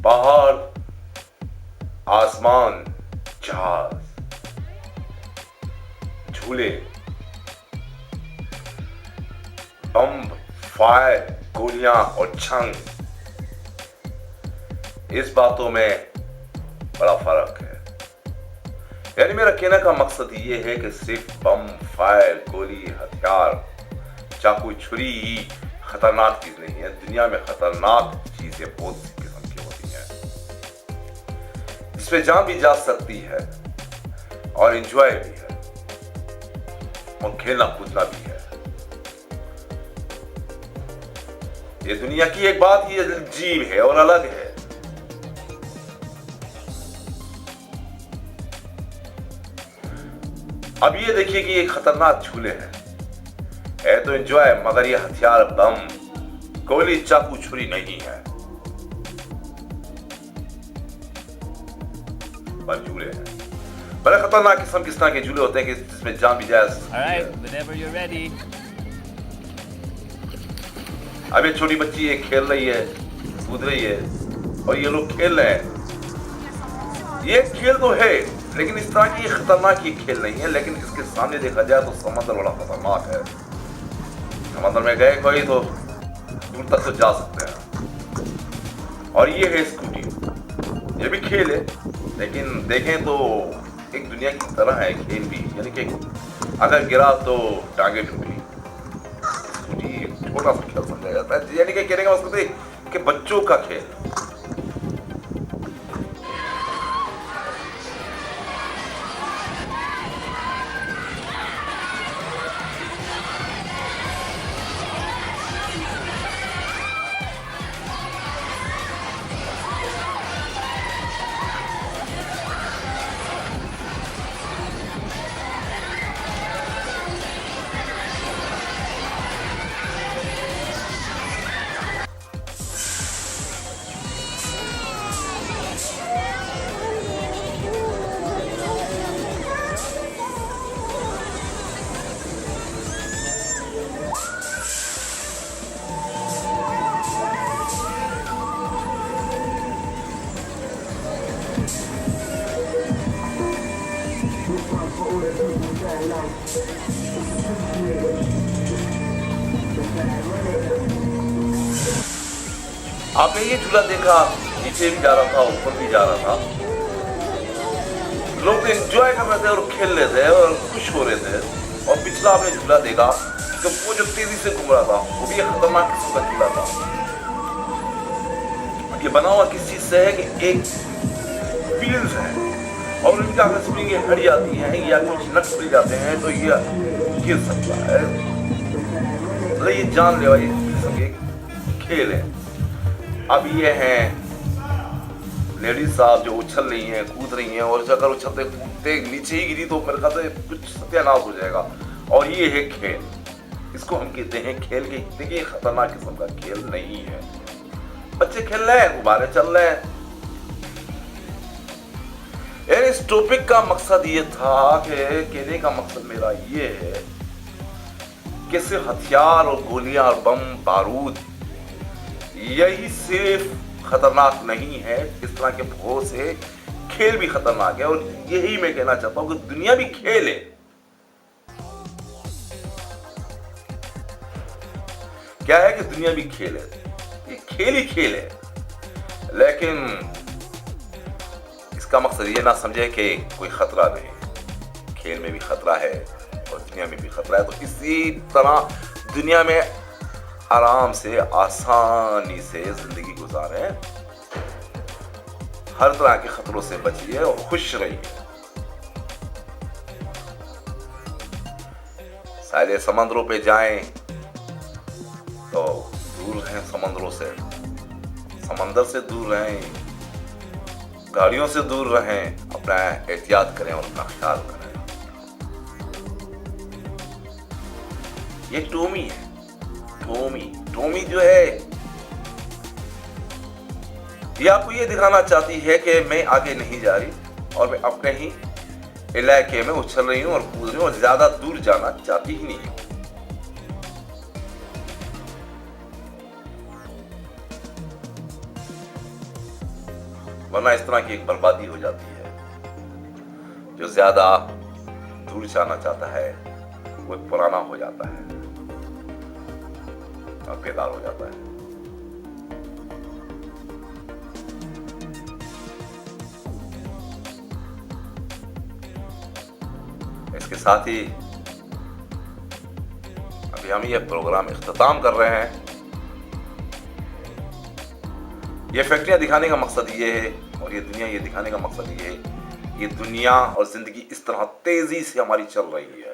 पहाड़, आसमान, जहाज, झूले, बम, फायर, गोलियां और जंग, इस बातों में बड़ा फर्क है। यानी मेरा कहने का मकसद ये है कि सिर्फ बम, फायर, गोली, हथियार, चाकू, छुरी ही खतरनाक चीज नहीं है। दुनिया में खतरनाक चीजें बहुत सी किस्म की होती हैं जिसपे जान भी जा सकती है और एंजॉय भी है और खेलना कूदना भी है। ये दुनिया की एक बात ही अजीब है और अलग है। अब ये देखिए कि ये खतरनाक झूले हैं, है तो एंजॉय, मगर ये हथियार, बम, गोली, चाकू, छुरी नहीं है, पर झूले हैं। बड़े खतरनाक किस तरह के झूले होते हैं कि जिसमें जान भी जाए। अब ये छोटी बच्ची ये खेल रही है, कूद रही है और ये लोग खेल रहे हैं। ये खेल तो है लेकिन इस तरह की खतरनाक ये खेल नहीं है। लेकिन इसके सामने देखा जाए तो समंदर बड़ा खतरनाक है। समंदर में गए कोई तो दूर तक तो जा सकते हैं। और ये है स्कूटी, ये भी खेल है लेकिन देखें तो एक दुनिया की तरह है खेल भी। यानी कि अगर गिरा तो टांगे टूटी। स्कूटी छोटा सा खेल समझा जाता है, यानी कि कहने का मतलब है कि बच्चों का खेल। आपने ये झूला देखा, नीचे भी जा रहा था, ऊपर भी जा रहा था, लोग एंजॉय कर रहे थे और खेल रहे थे और खुश हो रहे थे। और पिछला आपने झूला देखा तो वो जो तेजी से घूम रहा था वो भी एक खतरनाक किस्म का झूला था। ये बना हुआ किस चीज से है कि एक व्हील्स है और इनका अगर स्प्रिंग हट जाती है या कुछ नट खुल जाते हैं तो ये गिर सकता है। मतलब ये जानलेवा ये किस्म के खेल है। अब ये हैं लेडीज साहब जो उछल रही हैं, कूद रही हैं और अगर उछलते कूदते नीचे ही गिरी तो मेरे ख्याल से कुछ सत्यानाश हो जाएगा। और ये है खेल, इसको हम कहते हैं खेल। के देखिए खतरनाक किस्म का खेल नहीं है। बच्चे खेल रहे हैं, गुब्बारे चल रहे हैं। इस टॉपिक का मकसद ये था कि कहने का मकसद मेरा ये है कि सिर्फ हथियार और गोलियां और बम बारूद यही सिर्फ खतरनाक नहीं है, इस तरह के बहुत से खेल भी खतरनाक है। और यही मैं कहना चाहता हूं कि दुनिया भी खेल है। क्या है कि दुनिया भी खेल है, ये खेल ही खेल है। लेकिन इसका मकसद ये ना समझे कि कोई खतरा नहीं, खेल में भी खतरा है और दुनिया में भी खतरा है। तो इसी तरह दुनिया में आराम से आसानी से जिंदगी गुजारें, हर तरह के खतरों से बचिए और खुश रहिए। सारे समंदरों पे जाएं तो दूर रहें समंदरों से, समंदर से दूर रहें, गाड़ियों से दूर रहें, अपना एहतियात करें और अपना ख्याल करें। ये टॉमी है, टॉमी जो है ये आपको ये दिखाना चाहती है कि मैं आगे नहीं जा रही और मैं अपने ही इलाके में उछल रही हूँ और कूद रही हूँ और ज्यादा दूर जाना चाहती ही नहीं हूँ। वरना इस तरह की एक बर्बादी हो जाती है। जो ज्यादा दूर जाना चाहता है वो पुराना हो जाता है और बेकार हो जाता है। इसके साथ ही अभी हम ये प्रोग्राम इख्तिताम कर रहे हैं। ये फैक्ट्रियां दिखाने का मकसद ये है और ये दुनिया ये दिखाने का मकसद ये है, ये दुनिया और जिंदगी इस तरह तेजी से हमारी चल रही है